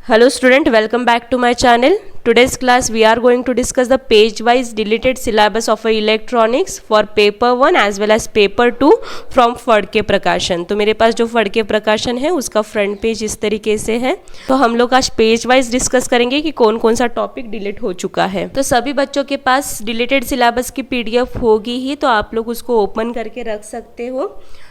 Hello student, welcome back to my channel. Today's class we are going to discuss the page wise deleted syllabus of electronics for paper 1 as well as paper 2 from Phadke प्रकाशन। तो मेरे पास जो फड़के प्रकाशन है उसका front page इस तरीके से है। तो हम लोग आज पेज वाइज डिस्कस करेंगे कि कौन कौन सा टॉपिक डिलीट हो चुका है। तो सभी बच्चों के पास डिलीटेड सिलेबस की पीडीएफ होगी ही, तो आप लोग उसको ओपन करके रख सकते हो।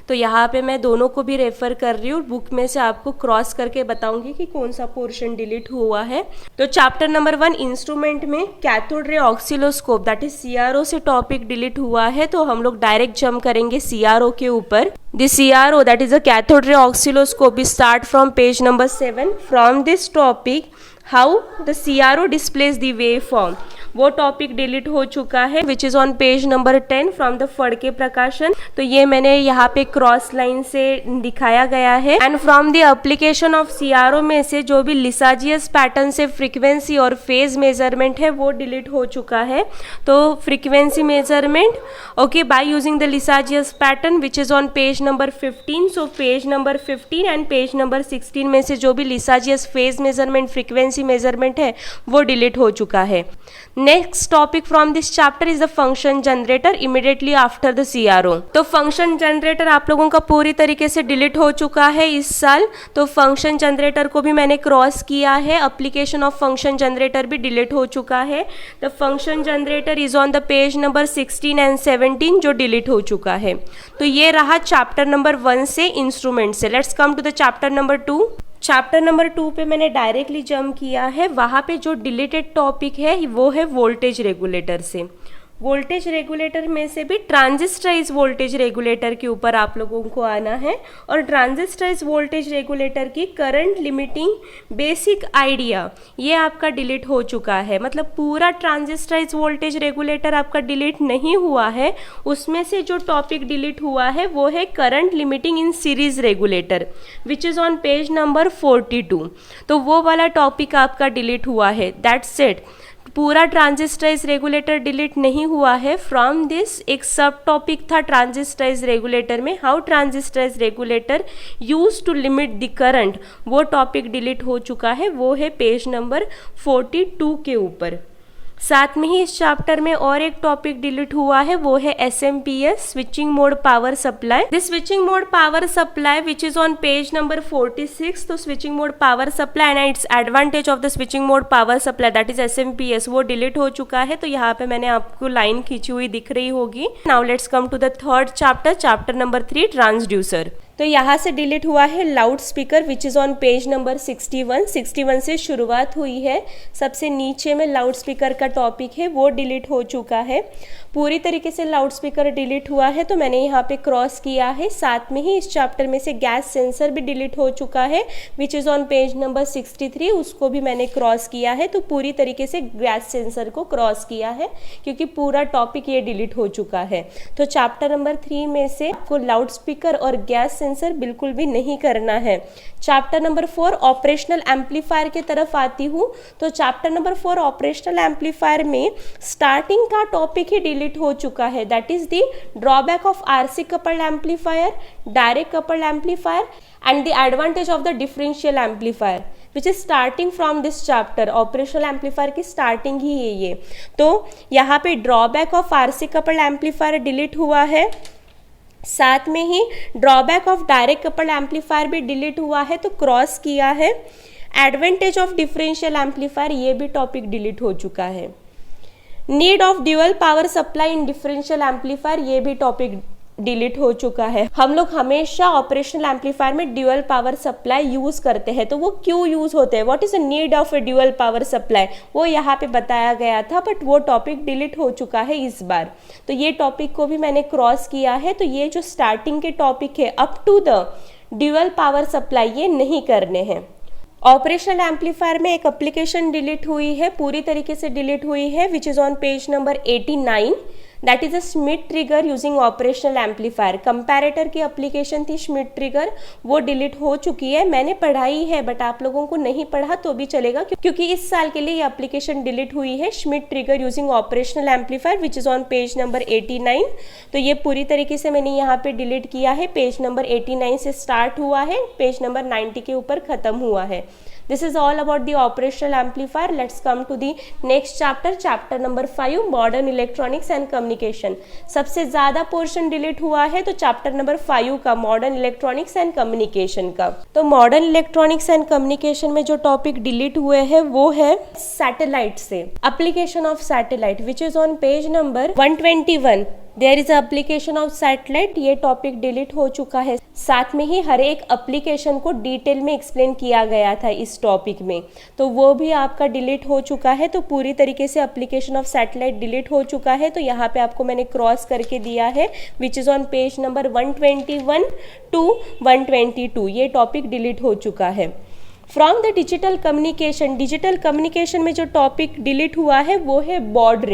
तो यहाँ पे मैं दोनों को भी रेफर कर रही हूँ, बुक में से आपको क्रॉस करके बताऊंगी कि कौन सा पोर्शन डिलीट हुआ है। तो चैप्टर नंबर 1 इंस्ट्रूमेंट में cathode ray oscilloscope that is CRO से टॉपिक डिलीट हुआ है। तो हम लोग डायरेक्ट जंप करेंगे सीआरओ के ऊपर। The CRO, that is a cathode ray oscilloscope, is start from page number 7. From this topic, how the CRO displays the waveform, वो टॉपिक डिलीट हो चुका है, विच is on page number 10 from the Phadke प्रकाशन। तो ये मैंने यहाँ पे क्रॉस लाइन से दिखाया गया है। And from the application of CRO में से जो भी लिसाजियस पैटर्न से फ्रीक्वेंसी और फेज मेजरमेंट है वो डिलीट हो चुका है। तो frequency measurement okay by using the Lissajous pattern which is on page number 15। So page number 15 and page number 16 में से जो भी Lissajous phase measurement frequency measurement है वो डिलीट हो चुका है। Next topic from this chapter is the function generator immediately after the CRO. तो फंक्शन जनरेटर आप लोगों का पूरी तरीके से डिलीट हो चुका है इस साल। तो फंक्शन जनरेटर को भी मैंने क्रॉस किया है। एप्लीकेशन ऑफ फंक्शन जनरेटर भी डिलीट हो चुका है। The function generator is on the page number 16 and 17 जो डिलीट हो चुका है। तो ये रहा चैप्टर नंबर 1 से इंस्ट्रूमेंट से। Let's come to the chapter number 2। Chapter number 2 पे मैंने डायरेक्टली जंप किया है। वहाँ पे जो डिलीटेड टॉपिक है वो है वोल्टेज रेगुलेटर से। वोल्टेज रेगुलेटर में से भी ट्रांजिस्टराइज वोल्टेज रेगुलेटर के ऊपर आप लोगों को आना है। और ट्रांजिस्टराइज वोल्टेज रेगुलेटर की करंट लिमिटिंग बेसिक आइडिया ये आपका डिलीट हो चुका है। मतलब पूरा ट्रांजिस्टराइज वोल्टेज रेगुलेटर आपका डिलीट नहीं हुआ है। उसमें से जो टॉपिक डिलीट हुआ है वो है current limiting in series regulator which is on page number 42। तो वो वाला टॉपिक आपका डिलीट हुआ है। That's it. पूरा ट्रांजिस्टराइज रेगुलेटर डिलीट नहीं हुआ है। फ्रॉम दिस एक सब टॉपिक था ट्रांजिस्टराइज रेगुलेटर में, how transistorized regulator use to limit the current, वो टॉपिक डिलीट हो चुका है। वो है पेज नंबर 42 के ऊपर। साथ में ही इस चैप्टर में और एक टॉपिक डिलीट हुआ है, वो है SMPS switching mode power supply. This switching mode power supply which is on page number 46। तो switching mode power supply and it's advantage of the switching mode power supply that is SMPS वो delete हो चुका है। तो यहाँ पे मैंने आपको लाइन खींची हुई दिख रही होगी। Now let's come to the third chapter, chapter number 3 transducer. तो यहाँ से डिलीट हुआ है loud speaker which is on page number 61 से शुरुआत हुई है। सबसे नीचे में लाउड स्पीकर का टॉपिक है वो डिलीट हो चुका है। पूरी तरीके से लाउड स्पीकर डिलीट हुआ है तो मैंने यहाँ पे क्रॉस किया है। साथ में ही इस चैप्टर में से गैस सेंसर भी डिलीट हो चुका है विच इज़ ऑन पेज नंबर 63, उसको भी मैंने क्रॉस किया है। तो पूरी तरीके से गैस सेंसर को क्रॉस किया है क्योंकि पूरा टॉपिक ये डिलीट हो चुका है। तो चैप्टर नंबर 3 में से आपको लाउड स्पीकर और गैस सेंसर बिल्कुल भी नहीं करना है। चैप्टर नंबर 4 ऑपरेशनल एम्पलीफायर की तरफ आती हूँ। तो चैप्टर नंबर 4 ऑपरेशनल एम्पलीफायर में स्टार्टिंग का टॉपिक ही डिलीट हो चुका है, that is the drawback of RC coupled amplifier, direct coupled amplifier and the advantage of the differential amplifier which is starting from this chapter. Operational amplifier की starting ही है ये। तो यहाँ पे drawback of RC coupled amplifier delete हुआ है। साथ में ही drawback of direct coupled amplifier भी डिलीट हुआ है तो क्रॉस किया है। एडवांटेज ऑफ डिफरेंशियल एम्पलीफायर ये भी टॉपिक डिलीट हो चुका है। Need of dual power supply in differential amplifier ये भी टॉपिक डिलीट हो चुका है। हम लोग हमेशा ऑपरेशनल एम्पलीफायर में ड्यूअल पावर सप्लाई यूज करते हैं। तो वो क्यों यूज होते हैं, what is the need of A dual power supply, वो यहाँ पे बताया गया था बट वो टॉपिक डिलीट हो चुका है इस बार। तो ये टॉपिक को भी मैंने क्रॉस किया है। तो ये जो स्टार्टिंग के टॉपिक है up to the dual power supply ये नहीं करने हैं। ऑपरेशनल एम्पलीफायर में एक एप्लीकेशन डिलीट हुई है, पूरी तरीके से डिलीट हुई है which is on page number 89, that is a Schmitt trigger using operational amplifier. Comparator की एप्लीकेशन थी स्मिथ ट्रिगर, वो डिलीट हो चुकी है। मैंने पढ़ाई है बट आप लोगों को नहीं पढ़ा तो भी चलेगा क्योंकि इस साल के लिए ये एप्लीकेशन डिलीट हुई है, Schmitt trigger using operational amplifier which is on page number 89। तो ये पूरी तरीके से मैंने यहाँ पे डिलीट किया है। पेज नंबर 89 से स्टार्ट हुआ है, पेज नंबर 90 के ऊपर खत्म हुआ है। This is all about the operational amplifier. Let's come to the next chapter, chapter number 5, modern electronics and communication. सबसे ज़्यादा पोर्शन डिलीट हुआ है तो चैप्टर नंबर 5 का मॉडर्न इलेक्ट्रॉनिक्स एंड कम्युनिकेशन का। तो मॉडर्न इलेक्ट्रॉनिक्स एंड कम्युनिकेशन में जो टॉपिक डिलीट हुए हैं वो है सैटेलाइट से, application of satellite, which is on page number 121। There is application of satellite, ये टॉपिक डिलीट हो चुका है। साथ में ही हर एक एप्लीकेशन को डिटेल में एक्सप्लेन किया गया था इस टॉपिक में, तो वो भी आपका डिलीट हो चुका है। तो पूरी तरीके से एप्लीकेशन ऑफ सैटेलाइट डिलीट हो चुका है। तो यहाँ पे आपको मैंने क्रॉस करके दिया है, which is on page number 121 to 122, ये टॉपिक डिलीट हो चुका है। फ्रॉम द डिजिटल कम्युनिकेशन में जो टॉपिक डिलीट हुआ है वो है baud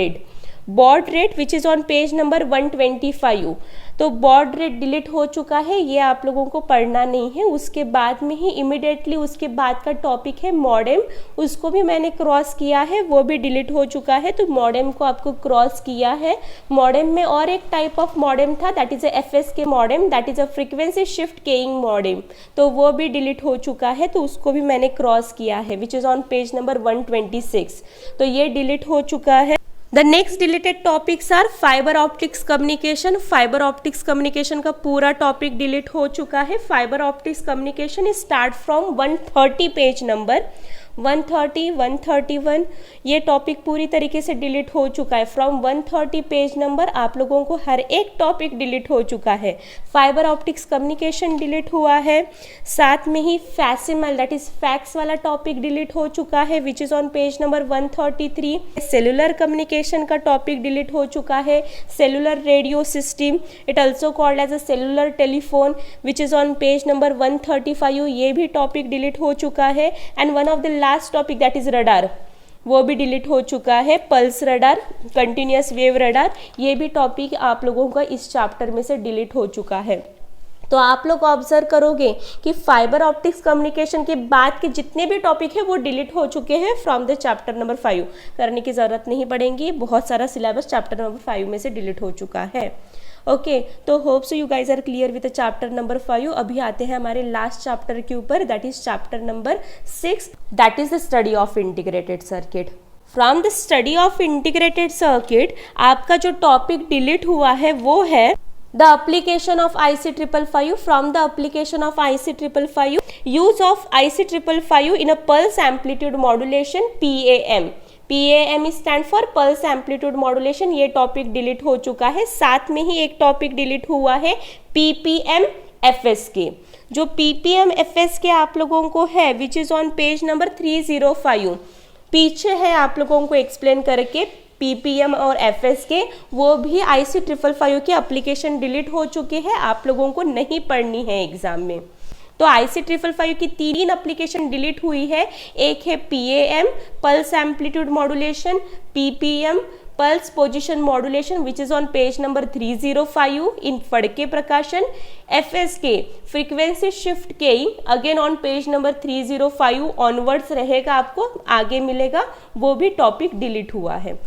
rate which is on page number 125। तो बॉड रेट डिलीट हो चुका है, ये आप लोगों को पढ़ना नहीं है। उसके बाद में ही इमिडिएटली उसके बाद का टॉपिक है मॉडेम, उसको भी मैंने क्रॉस किया है, वो भी डिलीट हो चुका है। तो मॉडेम को आपको क्रॉस किया है। मॉडेम में और एक टाइप ऑफ मॉडेम था, that is FSK modem, that is a frequency shift keying modem, तो वो भी डिलीट हो चुका है। तो उसको भी मैंने क्रॉस किया है, which is on page number 126। तो ये डिलीट हो चुका है। The next deleted topics are fibre optics communication. Fibre optics communication का पूरा टॉपिक डिलीट हो चुका है। Fibre optics communication start from 130 page number 130, 131, ये टॉपिक पूरी तरीके से डिलीट हो चुका है। फ्रॉम 130 पेज नंबर आप लोगों को हर एक टॉपिक डिलीट हो चुका है। फाइबर ऑप्टिक्स कम्युनिकेशन डिलीट हुआ है, साथ में ही फैसिमल दैट इज फैक्स वाला टॉपिक डिलीट हो चुका है, which is on page number 133। Cellular communication का टॉपिक डिलीट हो चुका है। Cellular radio system, it also called as a cellular telephone, which is on page number 135, ये भी टॉपिक डिलीट हो चुका है। And one of the last topic that is radar, वो भी डिलीट हो चुका है। Pulse radar, continuous wave radar, ये भी टॉपिक आप लोगों का इस चैप्टर में से डिलीट हो चुका है। तो आप लोग ऑब्जर्व करोगे कि फाइबर ऑप्टिक्स कम्युनिकेशन के बाद के जितने भी टॉपिक है वो डिलीट हो चुके हैं फ्रॉम द चैप्टर नंबर 5। करने की ज़रूरत नहीं पड़ेगी, बहुत सारा सिलेबस चैप्टर नंबर 5 में से डिलीट हो चुका है। ओके, तो hope so you guys are clear with chapter number 5। अभी आते हैं हमारे लास्ट चैप्टर के ऊपर, that is chapter number 6, that is the study of integrated circuit. From the study of integrated circuit आपका जो टॉपिक डिलीट हुआ है वो है the application of IC555. From the application of IC555, use of IC555 in a pulse amplitude modulation, PAM stand for pulse amplitude modulation, ये topic delete हो चुका है। साथ में ही एक टॉपिक डिलीट हुआ है PPM FSK। जो PPM FSK आप लोगों को है, which is on page number 305, पीछे है आप लोगों को एक्सप्लेन करके। PPM और FSK वो भी IC555 की एप्लीकेशन डिलीट हो चुके हैं, आप लोगों को नहीं पढ़नी है एग्जाम में। तो IC555 की 3 एप्लीकेशन डिलीट हुई है। एक है PAM pulse amplitude modulation, PPM pulse position modulation, which is on page number 305 in Phadke Prakashan. FSK frequency shift keying, again on page number 305 onwards रहेगा, आपको आगे मिलेगा, वो भी टॉपिक डिलीट हुआ है।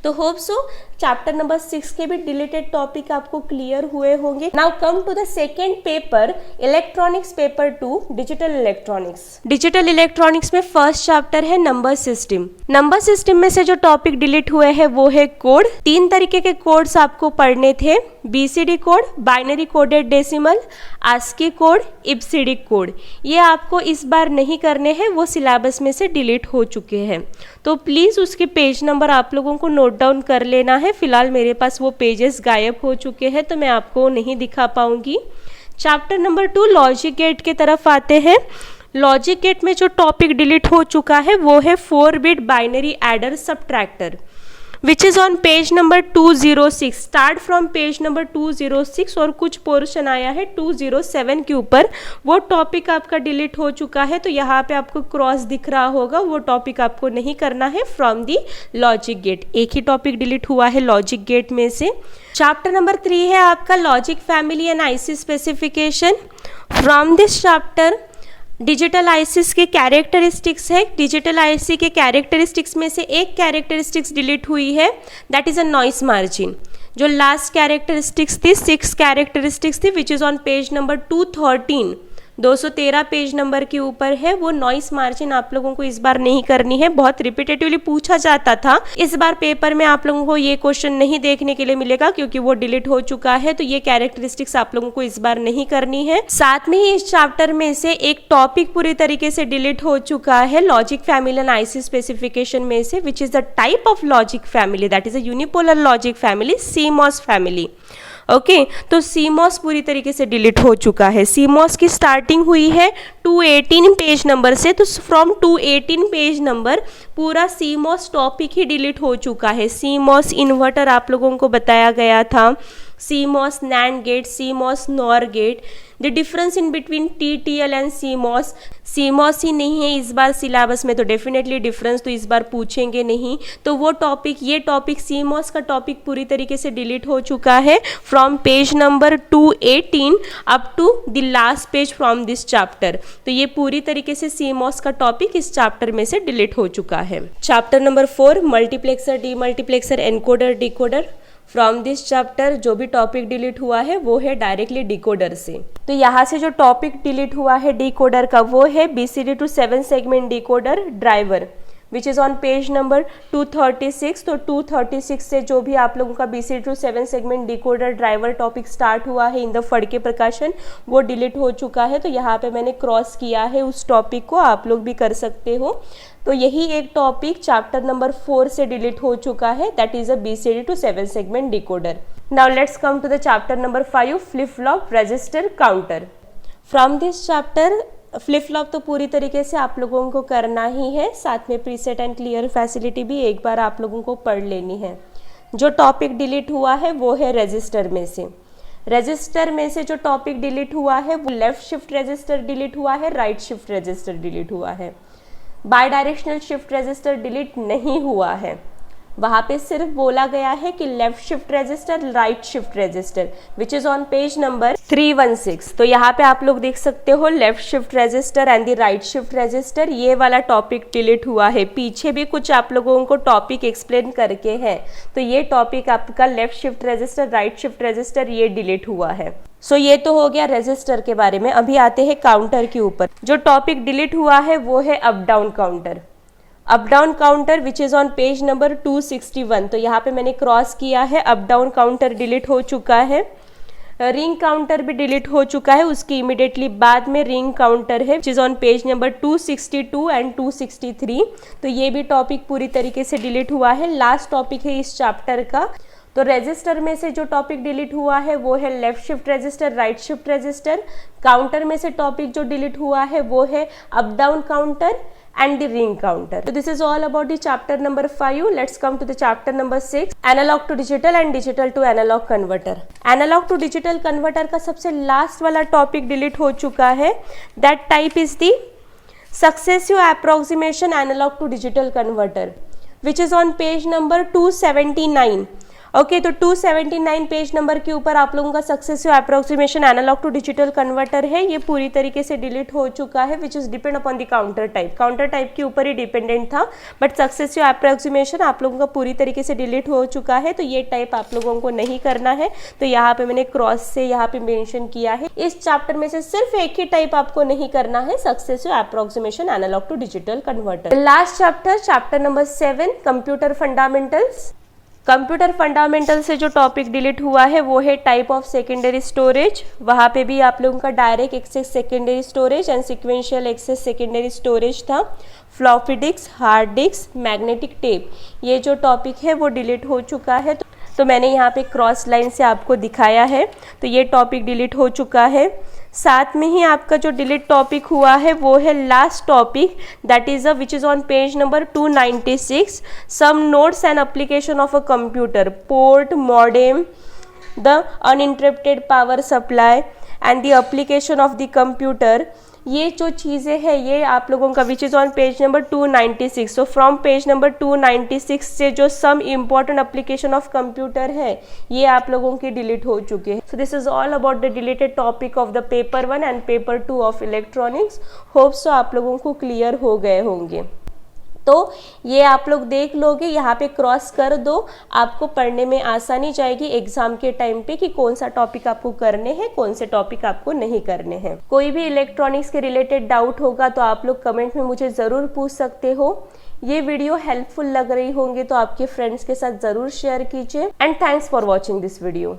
तो होप सो चैप्टर नंबर 6 के भी डिलीटेड टॉपिक आपको क्लियर हुए होंगे। Now come to the second paper, electronics paper 2, digital electronics. Digital electronics में फर्स्ट चैप्टर है नंबर सिस्टम। नंबर सिस्टम में से जो टॉपिक डिलीट हुए हैं वो है कोड। 3 तरीके के कोड्स आपको पढ़ने थे, BCD code, binary coded decimal, ASCII code, IBCD code. ये आपको इस बार नहीं करने हैं, वो सिलेबस में से डिलीट हो चुके हैं। तो प्लीज़ उसके पेज नंबर आप लोगों को नोट डाउन कर लेना है। फिलहाल मेरे पास वो पेजेस गायब हो चुके हैं तो मैं आपको नहीं दिखा पाऊंगी। चैप्टर नंबर 2 लॉजिक गेट के तरफ आते हैं। लॉजिक गेट में जो टॉपिक डिलीट हो चुका है वो है 4 bit binary adder subtractor, which is on page number 206। Start from page number 206 और कुछ पोर्शन आया है 207 के ऊपर, वो टॉपिक आपका डिलीट हो चुका है। तो यहाँ पे आपको क्रॉस दिख रहा होगा, वो टॉपिक आपको नहीं करना है फ्रॉम दी लॉजिक गेट। एक ही टॉपिक डिलीट हुआ है लॉजिक गेट में से। चैप्टर नंबर 3 है आपका logic family and IC specification. From this chapter digital ISIS के कैरेक्टरिस्टिक्स है। डिजिटल आईसी के कैरेक्टरिस्टिक्स में से एक कैरेक्टरिस्टिक्स डिलीट हुई है, that is a noise margin. जो लास्ट कैरेक्टरिस्टिक्स थी 6 कैरेक्टरिस्टिक्स थी, विच is on page number 213। 213 page number के ऊपर है, वो नॉइस मार्जिन आप लोगों को इस बार नहीं करनी है, बहुत रिपीटेटिवली पूछा जाता था। इस बार पेपर में आप लोगों को ये क्वेश्चन नहीं देखने के लिए मिलेगा क्योंकि वो डिलीट हो चुका है, तो ये कैरेक्टरिस्टिक्स आप लोगों को इस बार नहीं करनी है। साथ में ही इस चैप्टर में से एक टॉपिक पूरी तरीके से डिलीट हो चुका है logic family and IC specification में से, which is the type of logic family, that is a unipolar logic family, CMOS family. Okay तो सीमॉस पूरी तरीके से डिलीट हो चुका है। सीमॉस की स्टार्टिंग हुई है 218 पेज नंबर से, तो फ्रॉम 218 पेज नंबर पूरा सीमॉस टॉपिक ही डिलीट हो चुका है। सीमॉस इन्वर्टर आप लोगों को बताया गया था, CMOS NAND gate, CMOS NOR gate, the difference in between TTL and CMOS. CMOS ही नहीं है इस बार सिलेबस में, तो डेफिनेटली डिफरेंस तो इस बार पूछेंगे नहीं, तो वो टॉपिक, ये टॉपिक सीमॉस का टॉपिक पूरी तरीके से डिलीट हो चुका है from page number 218 up to the last page from this chapter. तो ये पूरी तरीके से सीमॉस का टॉपिक इस चैप्टर में से डिलीट हो चुका है। Chapter number 4 multiplexer, demultiplexer, encoder, decoder. From this chapter जो भी टॉपिक डिलीट हुआ है वो है डायरेक्टली डिकोडर से। तो यहाँ से जो टॉपिक डिलीट हुआ है डिकोडर का वो है BCD to 7 segment decoder driver, which is on page number 236। तो 236 से जो भी आप लोगों का BCD to 7 segment decoder driver topic start हुआ है इन द फड़के प्रकाशन, वो डिलीट हो चुका है। तो यहाँ पे मैंने क्रॉस किया है उस टॉपिक को, आप लोग भी कर सकते हो। तो यही एक टॉपिक चैप्टर नंबर 4 से डिलीट हो चुका है, that is a BCD to 7 segment decoder. Now let's come to the chapter number 5 flip flop register counter. From this chapter flip flop तो पूरी तरीके से आप लोगों को करना ही है, साथ में प्रीसेट एंड क्लियर फैसिलिटी भी एक बार आप लोगों को पढ़ लेनी है। जो टॉपिक डिलीट हुआ है वो है रजिस्टर में से। रजिस्टर में से जो टॉपिक डिलीट हुआ है वो लेफ्ट शिफ्ट रजिस्टर डिलीट हुआ है, राइट शिफ्ट रजिस्टर डिलीट हुआ है। By directional shift register delete नहीं हुआ है, वहाँ पे सिर्फ बोला गया है कि left shift register, right shift register, which is on page number 316। तो यहाँ पे आप लोग देख सकते हो left shift register and the right shift register, ये वाला टॉपिक डिलीट हुआ है। पीछे भी कुछ आप लोगों को टॉपिक एक्सप्लेन करके है, तो ये टॉपिक आपका left shift register, right shift register, ये डिलीट हुआ है। सो ये तो हो गया रजिस्टर के बारे में। अभी आते हैं काउंटर के ऊपर। जो टॉपिक डिलीट हुआ है वो है up down counter. Up down counter which is on page number 261। तो यहाँ पे मैंने क्रॉस किया है, अप डाउन काउंटर डिलीट हो चुका है। रिंग काउंटर भी डिलीट हो चुका है, उसकी इमीडिएटली बाद में रिंग काउंटर है which is on page number 262 and 263। तो ये भी टॉपिक पूरी तरीके से डिलीट हुआ है, लास्ट टॉपिक है इस चैप्टर का। तो रजिस्टर में से जो टॉपिक डिलीट हुआ है वो है left shift register, right shift register. Counter में से टॉपिक जो डिलीट हुआ है वो है up down counter and the ring counter. So this is all about the chapter number 5. Let's come to the chapter number 6, analog to digital and digital to analog converter. Analog to digital converter का सबसे last वाला topic delete हो चुका है। That type is the successive approximation analog to digital converter, which is on page number 279. Okay तो 279 page number के ऊपर आप लोगों का successive approximation analog to digital converter है, ये पूरी तरीके से डिलीट हो चुका है, which is depend upon the counter type. Counter type के ऊपर ही डिपेंडेंट था, बट सक्सेसिव अप्रोक्सीमेशन आप लोगों का पूरी तरीके से डिलीट हो चुका है, तो ये टाइप आप लोगों को नहीं करना है। तो यहाँ पे मैंने क्रॉस से यहाँ पे मेंशन किया है, इस चैप्टर में से सिर्फ एक ही टाइप आपको नहीं करना है, successive approximation analog to digital converter. Last chapter, chapter number 7, computer fundamentals. Computer fundamental से जो टॉपिक डिलीट हुआ है वो है टाइप ऑफ सेकेंडरी स्टोरेज। वहाँ पे भी आप लोगों का direct access secondary storage and sequential access secondary storage था। Floppy disk, hard disk, magnetic tape, ये जो टॉपिक है वो डिलीट हो चुका है। तो मैंने यहाँ पे क्रॉस लाइन से आपको दिखाया है, तो ये टॉपिक डिलीट हो चुका है। साथ में ही आपका जो डिलीट टॉपिक हुआ है वो है last topic, that is a which is on page number 296, some notes and application of a computer, port, modem, the uninterrupted power supply and the application of the computer. ये जो चीज़ें हैं ये आप लोगों का which is on page number 296। So from page number 296 से जो some important application of computer है ये आप लोगों की डिलीट हो चुके हैं। So this is all about the deleted topic of the paper 1 and paper 2 of electronics. Hope so आप लोगों को क्लियर हो गए होंगे। तो ये आप लोग देख लोगे, यहाँ पे क्रॉस कर दो, आपको पढ़ने में आसानी जाएगी एग्जाम के टाइम पे कि कौन सा टॉपिक आपको करने हैं, कौन से टॉपिक आपको नहीं करने हैं। कोई भी इलेक्ट्रॉनिक्स के रिलेटेड डाउट होगा तो आप लोग कमेंट में मुझे ज़रूर पूछ सकते हो। ये वीडियो हेल्पफुल लग रही होंगी तो आपके फ्रेंड्स के साथ ज़रूर शेयर कीजिए and thanks for watching this video.